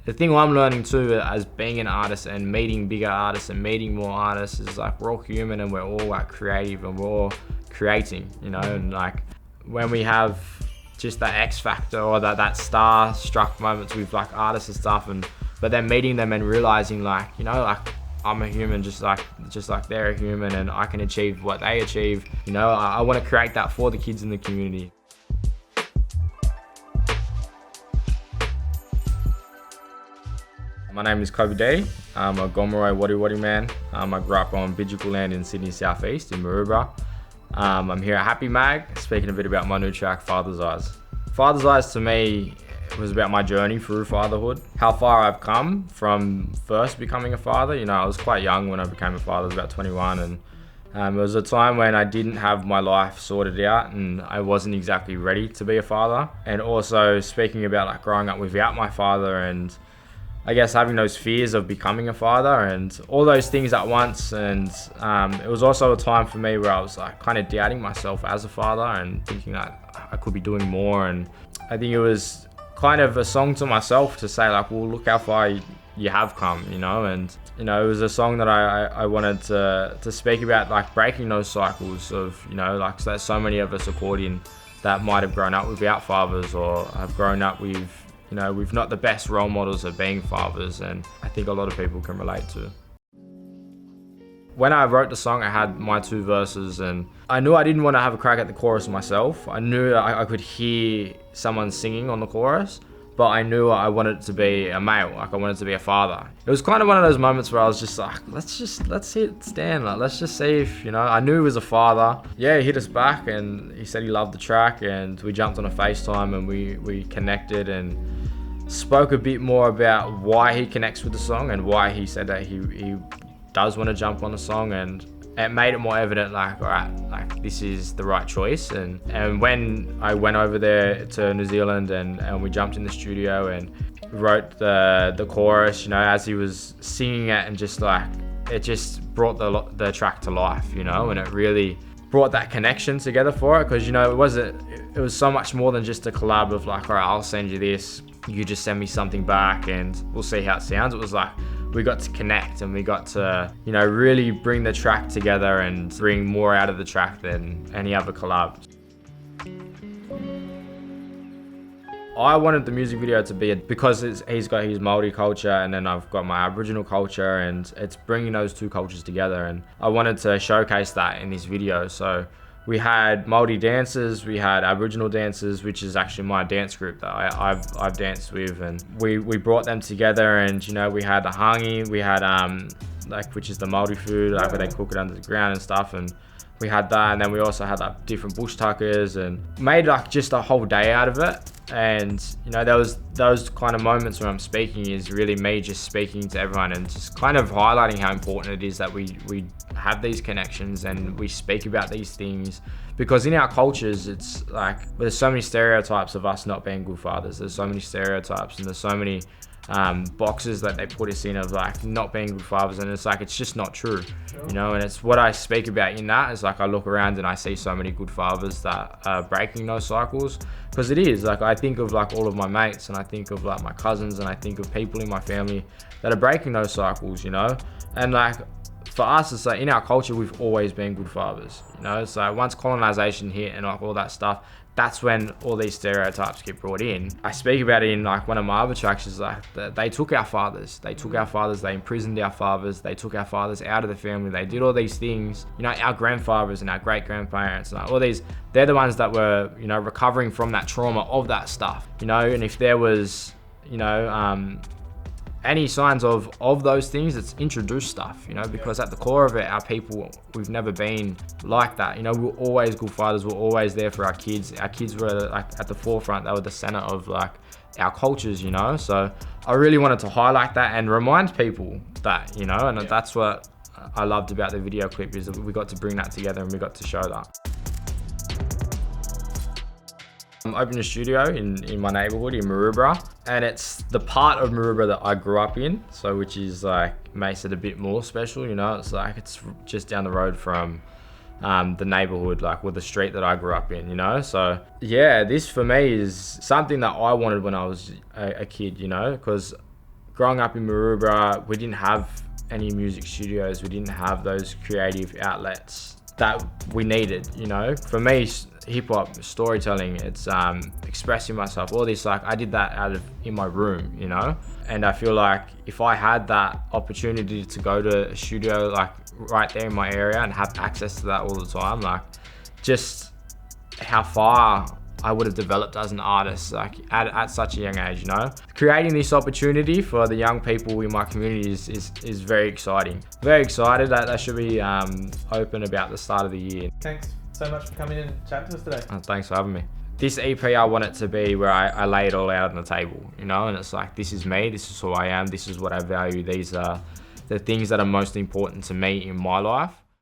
the thing I'm learning too as being an artist and meeting bigger artists and meeting more artists is like we're all human and we're all like creative and we're all creating, you know, and like when we have just that X factor or that star struck moments with like artists and stuff, and but then meeting them and realizing like, you know, like I'm a human just like they're a human and I can achieve what they achieve. You know, I want to create that for the kids in the community. My name is Kobie Dee. I'm a Gomeroi Wadi man. I grew up on Bijical land in Sydney Southeast in Maroubra. I'm here at Happy Mag, speaking a bit about my new track, Father's Eyes. Father's Eyes to me was about my journey through fatherhood, how far I've come from first becoming a father. You know, I was quite young when I became a father, I was about 21, and it was a time when I didn't have my life sorted out and I wasn't exactly ready to be a father. And also speaking about like growing up without my father and I guess having those fears of becoming a father and all those things at once. And it was also a time for me where I was like kind of doubting myself as a father and thinking that I could be doing more. And I think it was kind of a song to myself to say like, well, look how far you have come, you know. And you know, it was a song that I wanted to speak about like breaking those cycles of, you know, like so that so many of us accordion that might have grown up without fathers or have grown up with, you know, we've not the best role models of being fathers, and I think a lot of people can relate to. When I wrote the song, I had my two verses and I knew I didn't want to have a crack at the chorus myself. I knew I could hear someone singing on the chorus, but I knew I wanted it to be a male, like I wanted it to be a father. It was kind of one of those moments where I was just like, let's see it stand, like, let's just see if, you know, I knew he was a father. Yeah, he hit us back and he said he loved the track and we jumped on a FaceTime and we connected and spoke a bit more about why he connects with the song and why he said that he does want to jump on the song, and it made it more evident like, all right, like this is the right choice. And when I went over there to New Zealand and we jumped in the studio and wrote the chorus, you know, as he was singing it, and just like it just brought the track to life, you know, and it really brought that connection together for it, because, you know, it was so much more than just a collab of like, all right, I'll send you this, you just send me something back and we'll see how it sounds. It was like we got to connect and we got to, you know, really bring the track together and bring more out of the track than any other collab. I wanted the music video to be because he's got his Māori culture and then I've got my Aboriginal culture, and it's bringing those two cultures together, and I wanted to showcase that in this video. So we had Māori dancers, we had Aboriginal dancers, which is actually my dance group that I've danced with, and we brought them together. And you know, we had the hangi, we had like, which is the Māori food, like where they cook it under the ground and stuff, and we had that. And then we also had like different bush tuckers and made like just a whole day out of it. And you know, those kind of moments when I'm speaking is really me just speaking to everyone and just kind of highlighting how important it is that we have these connections and we speak about these things, because in our cultures it's like there's so many stereotypes of us not being good fathers. There's so many stereotypes and there's so many boxes that they put us in of like not being good fathers, and it's like it's just not true, you know. And it's what I speak about in that is like I look around and I see so many good fathers that are breaking those cycles, because it is like I think of like all of my mates and I think of like my cousins and I think of people in my family that are breaking those cycles, you know. And like for us, it's like in our culture we've always been good fathers, you know. It's like once colonization hit and like all that stuff, that's when all these stereotypes get brought in. I speak about it in like one of my other tracks, is like they took our fathers, they imprisoned our fathers, they took our fathers out of the family, they did all these things, you know, our grandfathers and our great grandparents, like all these, they're the ones that were, you know, recovering from that trauma of that stuff, you know. And if there was, you know, any signs of those things, it's introduced stuff, you know, because at the core of it, our people, we've never been like that, you know. We were always good fathers, we're always there for our kids were like at the forefront, they were the center of like our cultures, you know. So I really wanted to highlight that and remind people that, you know, and that's what I loved about the video clip, is that we got to bring that together and we got to show that. I opened a studio in my neighborhood in Maroubra, and it's the part of Maroubra that I grew up in, so which is like makes it a bit more special, you know. It's like it's just down the road from the neighborhood, like with the street that I grew up in, you know. So yeah, this for me is something that I wanted when I was a kid, you know, because growing up in Maroubra, we didn't have any music studios. We didn't have those creative outlets that we needed, you know. For me, hip hop, storytelling, it's expressing myself, all this, like I did that in my room, you know. And I feel like if I had that opportunity to go to a studio like right there in my area and have access to that all the time, like just how far I would have developed as an artist, like at such a young age, you know. Creating this opportunity for the young people in my community is very exciting. Very excited that should be open about the start of the year. Thanks so much for coming in and chatting to us today. Thanks for having me. This EP, I want it to be where I lay it all out on the table, you know, and it's like, this is me, this is who I am, this is what I value, these are the things that are most important to me in my life.